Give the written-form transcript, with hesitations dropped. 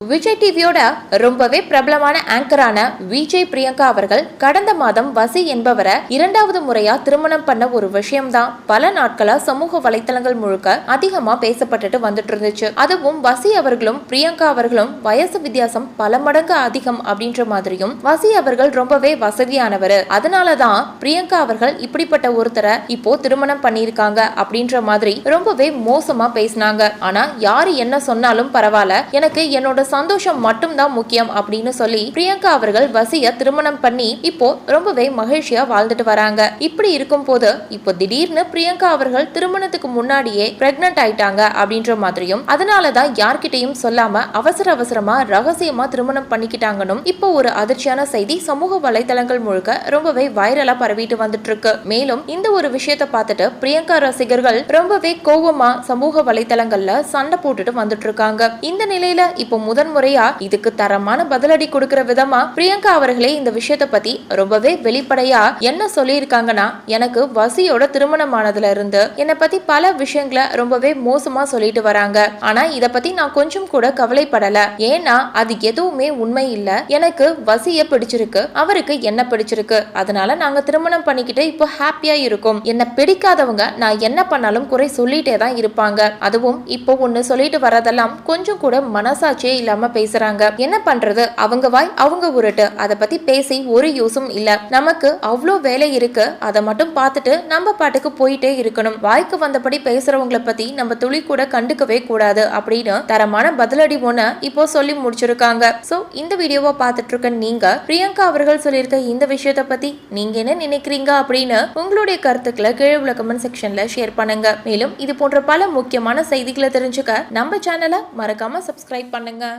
விஜய் டிவியோட ரொம்பவே பிரபலமான ஆங்கரான விஜய் பிரியங்கா அவர்கள் கடந்த மாதம் வசி என்பவரை இரண்டாவது முறையா திருமணம் பண்ண ஒரு விஷயம்தான் பல நாட்களா சமூக வலைத்தளங்கள் முழுக்க அதிகமா பேசப்பட்டுட்டு வந்துட்டு இருந்துச்சு. அதுவும் வசி அவர்களும் பிரியங்கா அவர்களும் வயசு வித்தியாசம் பல மடங்கு அதிகம் அப்படின்ற மாதிரியும், வசி அவர்கள் ரொம்பவே வசதியானவர், அதனாலதான் பிரியங்கா அவர்கள் இப்படிப்பட்ட ஒருத்தரை இப்போ திருமணம் பண்ணியிருக்காங்க அப்படின்ற மாதிரி ரொம்பவே மோசமா பேசினாங்க. ஆனா யாரு என்ன சொன்னாலும் பரவாயில்ல, எனக்கு என்னோட சந்தோஷம் மட்டும்தான் முக்கியம் அப்படின்னு சொல்லி பிரியங்கா அவர்கள் வசிய திருமணம் பண்ணி இப்போ ரொம்பவே மகிழ்ச்சியா வாழ்ந்துட்டு வராங்க. இப்படி இருக்கும் போது இப்போ திடீர்னு பிரியங்கா அவர்கள் திருமணத்துக்கு முன்னாடியே பிரெக்னன்ட் ஆயிட்டாங்க அப்படின்ற மாதிரியும், அதனாலதான் யார்கிட்டையும் சொல்லாம அவசரமா ரகசியமா திருமணம் பண்ணிக்கிட்டாங்கன்னு இப்போ ஒரு அதிர்ச்சியான செய்தி சமூக வலைதளங்கள் முழுக்க ரொம்பவே வைரலா பரவிட்டு வந்துட்டு இருக்கு. மேலும் இந்த ஒரு விஷயத்தை பார்த்துட்டு பிரியங்கா ரசிகர்கள் ரொம்பவே கோவமா சமூக வலைதளங்கள்ல சண்டை போட்டுட்டு வந்துட்டு இருக்காங்க. இந்த நிலையில இப்போ முறையா இதுக்கு தரமான பதிலடி கொடுக்கிற விதமா பிரியங்கா அவர்களே இந்த விஷயத்தை பத்தி ரொம்பவே வெளிப்படையா என்ன சொல்லியிருக்காங்கன்னா, எனக்கு வசியோட திருமணமானதுல இருந்து என்னை பத்தி பல விஷயங்களை ரொம்பவே மோசமா சொல்லிட்டு வராங்க. ஆனா இத பத்தி நான் கொஞ்சம் கூட கவலைப்படல. ஏன்னா அது எதுவுமே உண்மை இல்ல. எனக்கு வசிய பிடிச்சிருக்கு, அவருக்கு என்ன பிடிச்சிருக்கு, அதனால நாங்க திருமணம் பண்ணிக்கிட்டு இப்போ ஹாப்பியா இருக்கும். என்ன பிடிக்காதவங்க நான் என்ன பண்ணாலும் குறை சொல்லிட்டே தான் இருப்பாங்க. அதுவும் இப்போ ஒண்ணு சொல்லிட்டு வரதெல்லாம் கொஞ்சம் கூட மனசாட்சியே இல்லாம பேசுறாங்க. என்ன பண்றது, அவங்க வாய் அவங்க உருட்டு, அத பத்தி பேசி ஒரு யூஸும் இல்ல. நமக்கு அவ்வளோ வேலை இருக்கு, அதை மட்டும் பார்த்துட்டு நம்ம பாட்டுக்கு போயிட்டே இருக்கணும். வாய்க்கு வந்தபடி பேசுறவங்களை பத்தி நம்ம துளி கூட கண்டுக்கவே கூடாது அப்படின்னு தரமான பதிலடி ஒண்ணு இப்போ சொல்லி முடிச்சிருக்காங்க. சோ இந்த வீடியோவை பார்த்துட்டு இருக்க நீங்க பிரியங்கா அவர்கள் சொல்லியிருக்க இந்த விஷயத்த பத்தி நீங்க என்ன நினைக்கிறீங்க அப்படின்னு உங்களுடைய கருத்துக்களை கீழே உள்ள கமெண்ட் செக்ஷன்ல ஷேர் பண்ணுங்க. மேலும் இது போன்ற பல முக்கியமான செய்திகளை தெரிஞ்சுக்க நம்ம சேனலை மறக்காம சப்ஸ்கிரைப் பண்ணுங்க.